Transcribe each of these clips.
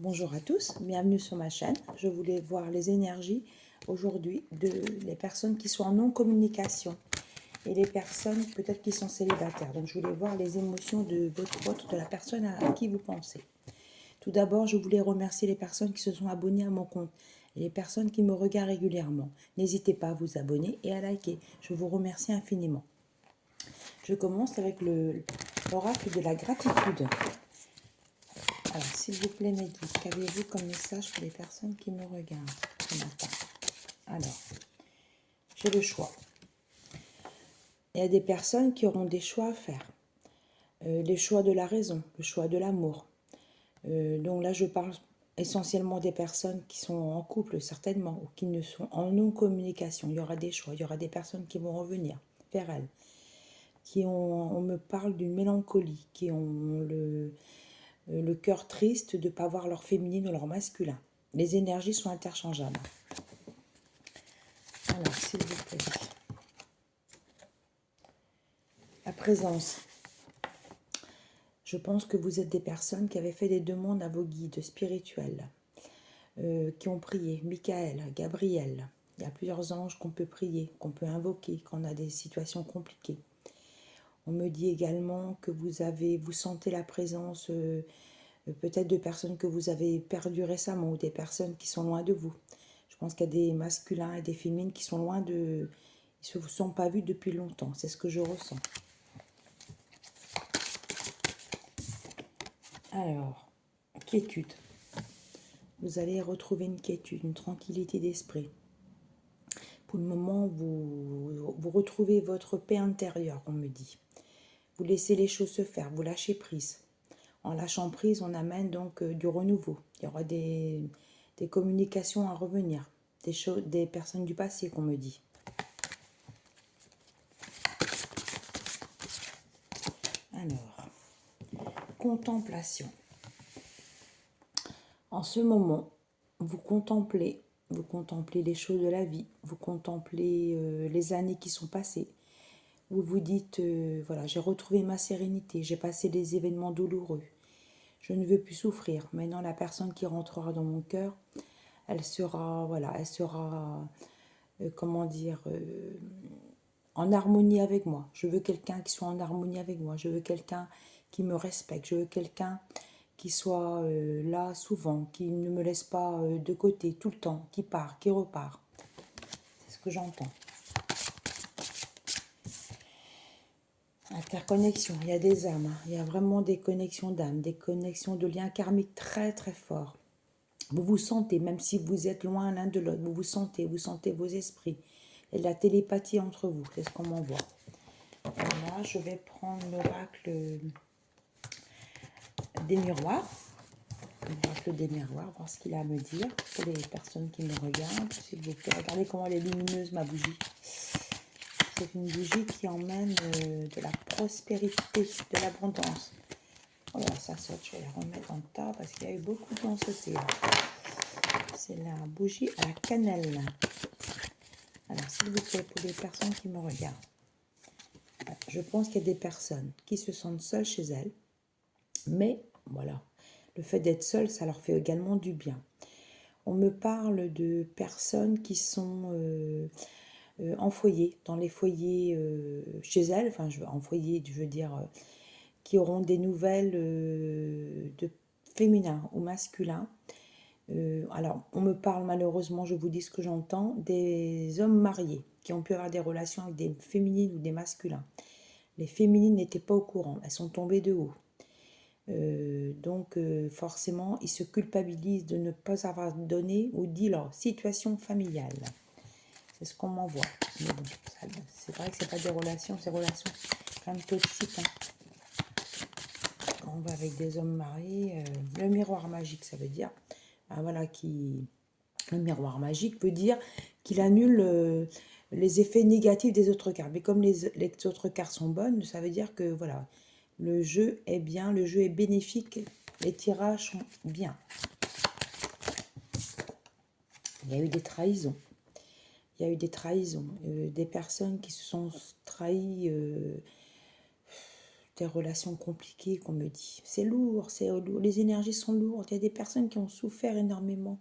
Bonjour à tous, bienvenue sur ma chaîne. Je voulais voir les énergies aujourd'hui les personnes qui sont en non-communication et les personnes peut-être qui sont célibataires. Donc je voulais voir les émotions de votre de la personne à qui vous pensez. Tout d'abord, je voulais remercier les personnes qui se sont abonnées à mon compte et les personnes qui me regardent régulièrement. N'hésitez pas à vous abonner et à liker. Je vous remercie infiniment. Je commence avec l'oracle de la gratitude. Alors, s'il vous plaît, mes guides, qu'avez-vous comme message pour les personnes qui me regardent ce matin? Alors, j'ai le choix. Il y a des personnes qui auront des choix à faire. Les choix de la raison, le choix de l'amour. Donc là, je parle essentiellement des personnes qui sont en couple, certainement, ou qui ne sont en non-communication. Il y aura des choix, il y aura des personnes qui vont revenir vers elles, on me parle d'une mélancolie, qui ont le cœur triste de ne pas voir leur féminine ou leur masculin. Les énergies sont interchangeables. Alors, s'il vous plaît. La présence. Je pense que vous êtes des personnes qui avaient fait des demandes à vos guides spirituels, qui ont prié. Michael, Gabriel. Il y a plusieurs anges qu'on peut prier, qu'on peut invoquer quand on a des situations compliquées. On me dit également que vous sentez la présence peut-être de personnes que vous avez perdues récemment ou des personnes qui sont loin de vous. Je pense qu'il y a des masculins et des féminines qui sont loin de... Ils ne se sont pas vus depuis longtemps. C'est ce que je ressens. Alors, quiétude. Vous allez retrouver une quiétude, une tranquillité d'esprit. Pour le moment, vous retrouvez votre paix intérieure, on me dit. Vous laissez les choses se faire, vous lâchez prise. En lâchant prise, on amène donc du renouveau. Il y aura des communications à revenir, des personnes du passé qu'on me dit. Alors, contemplation. En ce moment, vous contemplez les choses de la vie, vous contemplez les années qui sont passées. Vous vous dites, voilà, j'ai retrouvé ma sérénité, j'ai passé des événements douloureux. Je ne veux plus souffrir. Maintenant, la personne qui rentrera dans mon cœur, elle sera, voilà, comment dire, en harmonie avec moi. Je veux quelqu'un qui soit en harmonie avec moi. Je veux quelqu'un qui me respecte. Je veux quelqu'un qui soit là souvent, qui ne me laisse pas de côté tout le temps, qui part, qui repart. C'est ce que j'entends. Interconnexion, il y a des âmes, hein. Il y a vraiment des connexions d'âmes, des connexions de liens karmiques très très forts. Vous vous sentez, même si vous êtes loin l'un de l'autre, vous sentez vos esprits. Il y a de la télépathie entre vous, c'est ce qu'on m'envoie. Voilà, je vais prendre l'oracle des miroirs. L'oracle des miroirs, voir ce qu'il a à me dire pour les personnes qui me regardent. S'il vous plaît, regardez comment elle est lumineuse, ma bougie. C'est une bougie qui emmène de la prospérité, de l'abondance. Oh là, ça saute, je vais la remettre en tas parce qu'il y a eu beaucoup de densité. C'est la bougie à la cannelle. Alors, s'il vous plaît, pour les personnes qui me regardent, je pense qu'il y a des personnes qui se sentent seules chez elles, mais voilà, le fait d'être seule, ça leur fait également du bien. On me parle de personnes qui sont en foyer, dans les foyers chez elles, enfin en foyer, je veux dire, qui auront des nouvelles de féminin ou masculin. Alors, on me parle malheureusement, je vous dis ce que j'entends, des hommes mariés qui ont pu avoir des relations avec des féminines ou des masculins. Les féminines n'étaient pas au courant, elles sont tombées de haut. Donc forcément, ils se culpabilisent de ne pas avoir donné ou dit leur situation familiale. C'est ce qu'on m'envoie. Mais bon, c'est vrai que c'est pas des relations, c'est des relations quand même toxiques. Hein. Quand on va avec des hommes mariés, le miroir magique, ça veut dire, voilà, le miroir magique veut dire qu'il annule les effets négatifs des autres cartes. Mais comme les autres cartes sont bonnes, ça veut dire que voilà, le jeu est bien, le jeu est bénéfique, les tirages sont bien. Il y a eu des trahisons. Il y a eu des trahisons, des personnes qui se sont trahies, des relations compliquées qu'on me dit. C'est lourd, les énergies sont lourdes. Il y a des personnes qui ont souffert énormément.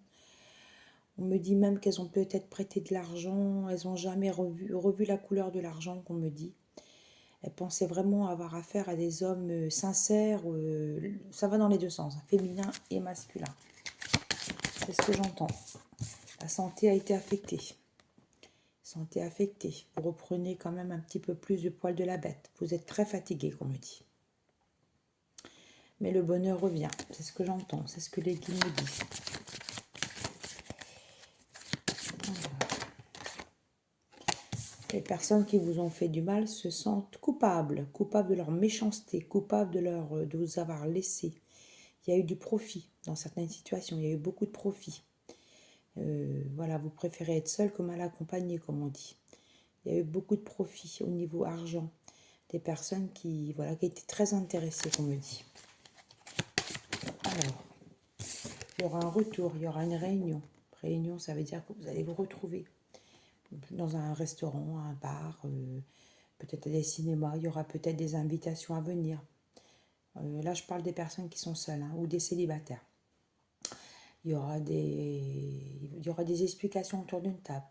On me dit même qu'elles ont peut-être prêté de l'argent, elles n'ont jamais revu la couleur de l'argent qu'on me dit. Elles pensaient vraiment avoir affaire à des hommes sincères. Ça va dans les deux sens, féminin et masculin. C'est ce que j'entends. La santé a été affectée. Santé affectée. Vous reprenez quand même un petit peu plus de poil de la bête. Vous êtes très fatigué, qu'on me dit. Mais le bonheur revient. C'est ce que j'entends. C'est ce que les guides me disent. Les personnes qui vous ont fait du mal se sentent coupables de leur méchanceté, coupables de vous avoir laissé. Il y a eu du profit dans certaines situations, il y a eu beaucoup de profit. Voilà, vous préférez être seul que mal accompagné, comme on dit. Il y a eu beaucoup de profit au niveau argent. Des personnes qui étaient très intéressées, comme on me dit. Alors, il y aura un retour, il y aura une réunion. Réunion, ça veut dire que vous allez vous retrouver dans un restaurant, un bar, peut-être des cinémas. Il y aura peut-être des invitations à venir. Là, je parle des personnes qui sont seules ou des célibataires. Il y aura des explications autour d'une table.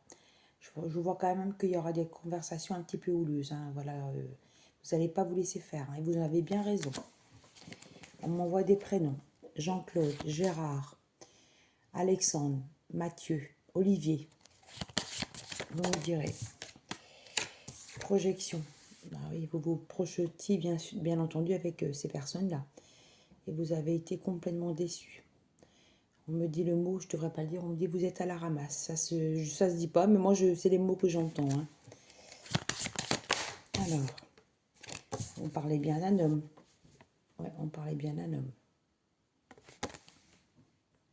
Je vois quand même qu'il y aura des conversations un petit peu houleuses. Vous n'allez pas vous laisser faire. Et vous avez bien raison. On m'envoie des prénoms. Jean-Claude, Gérard, Alexandre, Mathieu, Olivier. Vous me direz. Projection. Oui, vous vous projetiez bien entendu avec ces personnes-là. Et vous avez été complètement déçus. On me dit le mot, je ne devrais pas le dire, on me dit vous êtes à la ramasse. Ça se dit pas, mais moi, c'est les mots que j'entends. Alors, on parlait bien d'un homme. Ouais, on parlait bien d'un homme.